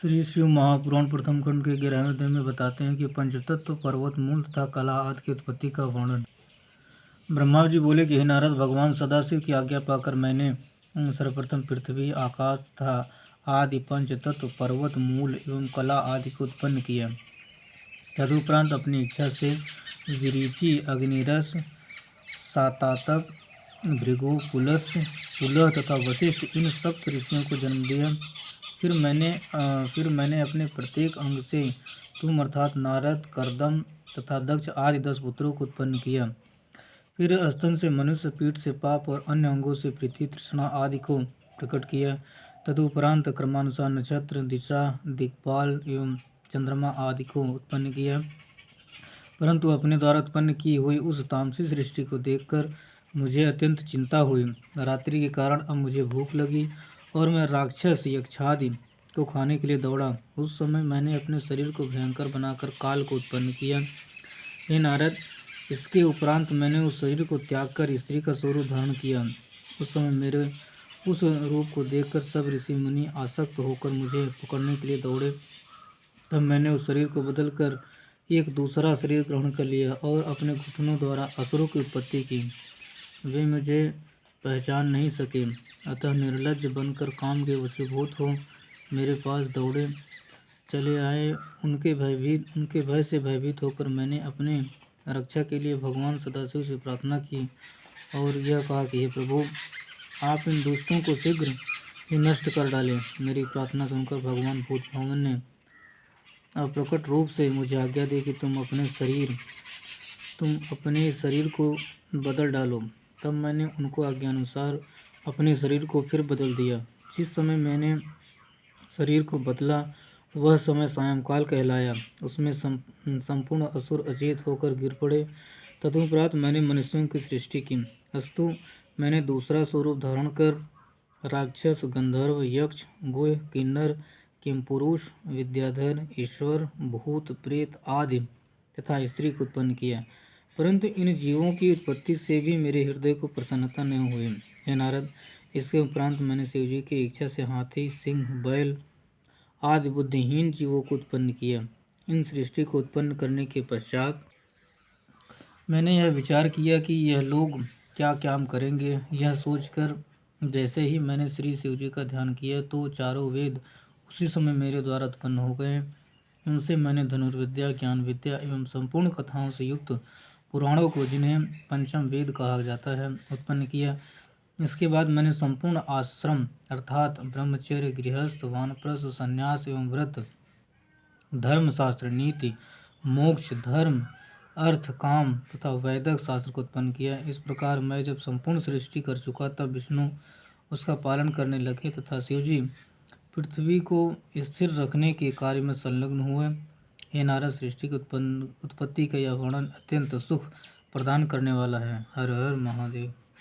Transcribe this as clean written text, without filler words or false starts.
श्री शिव महापुराण प्रथम खंड के 11वें अध्याय में बताते हैं कि पंचतत्व, पर्वत, मूल तथा कला आदि की उत्पत्ति का वर्णन। ब्रह्मा जी बोले कि हे नारद, भगवान सदाशिव की आज्ञा पाकर मैंने सर्वप्रथम पृथ्वी, आकाश तथा आदि पंच तत्व, पर्वत, मूल एवं कला आदि को उत्पन्न किया। तदुपरांत अपनी इच्छा से विरिचि, अग्निरस, सातातप, भृगु, पुलह तथा वशिष्ठ इन सप्त ऋषियों को जन्म दिया। फिर मैंने अपने प्रत्येक अंग से तुम अर्थात नारद, कर्दम तथा दक्ष आदि 10 पुत्रों को उत्पन्न किया। फिर स्तन से मनुष्य, पीठ से पाप और अन्य अंगों से पृथ्वी, तृष्णा आदि को प्रकट किया। तदुपरांत क्रमानुसार नक्षत्र, दिशा, दिक्पाल एवं चंद्रमा आदि को उत्पन्न किया। परंतु अपने द्वारा उत्पन्न की हुई उस तामसी सृष्टि को देखकर मुझे अत्यंत चिंता हुई। रात्रि के कारण अब मुझे भूख लगी और मैं राक्षस यक्षादि को खाने के लिए दौड़ा। उस समय मैंने अपने शरीर को भयंकर बनाकर काल को उत्पन्न किया। हे नारद, इसके उपरांत मैंने उस शरीर को त्याग कर स्त्री का स्वरूप धारण किया। उस समय मेरे उस रूप को देखकर सब ऋषि मुनि आसक्त होकर मुझे पकड़ने के लिए दौड़े। तब मैंने उस शरीर को बदलकर एक दूसरा शरीर ग्रहण कर लिया और अपने घुटनों द्वारा असुरों की उत्पत्ति की। वे मुझे पहचान नहीं सके, अतः निर्लज्ज बनकर काम के वशीभूत हो मेरे पास दौड़े चले आए। उनके भय से भयभीत होकर मैंने अपने रक्षा के लिए भगवान सदाशिव से प्रार्थना की और यह कहा कि हे प्रभु, आप इन दुष्टों को शीघ्र ही नष्ट कर डालें। मेरी प्रार्थना सुनकर भगवान भूत भगवान ने अप्रकट रूप से मुझे आज्ञा दी कि तुम अपने शरीर को बदल डालो। तब मैंने उनको आज्ञानुसार अपने शरीर को फिर बदल दिया। जिस समय मैंने शरीर को बदला वह समय सायंकाल कहलाया। उसमें संपूर्ण असुर अचेत होकर गिर पड़े। तदुपरांत मैंने मनुष्यों की सृष्टि की। अस्तु मैंने दूसरा स्वरूप धारण कर राक्षस, गंधर्व, यक्ष, गुह, किन्नर, किमपुरुष, विद्याधर, ईश्वर, भूत, प्रेत आदि तथा स्त्री को उत्पन्न किया। परंतु इन जीवों की उत्पत्ति से भी मेरे हृदय को प्रसन्नता नहीं हुई। हे नारद, इसके उपरांत मैंने शिवजी की इच्छा से हाथी, सिंह, बैल आदि बुद्धिहीन जीवों को उत्पन्न किया। इन सृष्टि को उत्पन्न करने के पश्चात मैंने यह विचार किया कि यह लोग क्या काम करेंगे। यह सोचकर जैसे ही मैंने श्री शिवजी का ध्यान किया तो चारों वेद उसी समय मेरे द्वारा उत्पन्न हो गए। उनसे मैंने धनुर्विद्या, ज्ञान विद्या एवं संपूर्ण कथाओं से युक्त पुराणों को, जिन्हें पंचम वेद कहा जाता है, उत्पन्न किया। इसके बाद मैंने संपूर्ण आश्रम अर्थात ब्रह्मचर्य, गृहस्थ, वानप्रस्थ, संन्यास एवं व्रत, धर्मशास्त्र, नीति, मोक्ष, धर्म, अर्थ, काम तथा वैदिक शास्त्र को उत्पन्न किया। इस प्रकार मैं जब संपूर्ण सृष्टि कर चुका तब विष्णु उसका पालन करने लगे तथा शिवजी पृथ्वी को स्थिर रखने के कार्य में संलग्न हुए। हे नारद, सृष्टि की उत्पत्ति का यह वर्णन अत्यंत सुख प्रदान करने वाला है। हर हर महादेव।